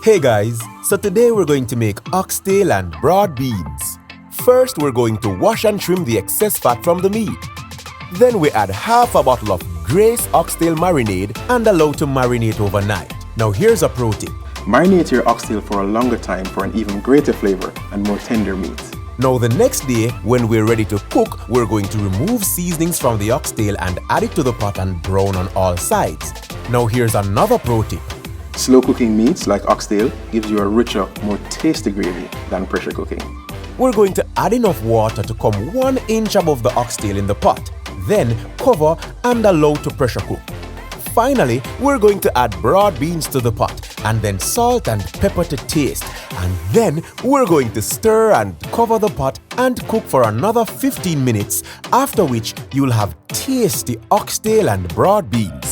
Hey guys, so today we're going to make oxtail and broad beans. First, we're going to wash and trim the excess fat from the meat. Then we add half a bottle of Grace Oxtail marinade and allow to marinate overnight. Now here's a pro tip. Marinate your oxtail for a longer time for an even greater flavor and more tender meat. Now the next day, when we're ready to cook, we're going to remove seasonings from the oxtail and add it to the pot and brown on all sides. Now here's another pro tip. Slow cooking meats like oxtail gives you a richer, more tasty gravy than pressure cooking. We're going to add enough water to come 1 inch above the oxtail in the pot. Then cover and allow to pressure cook. Finally, we're going to add broad beans to the pot and then salt and pepper to taste. And then we're going to stir and cover the pot and cook for another 15 minutes, after which you'll have tasty oxtail and broad beans.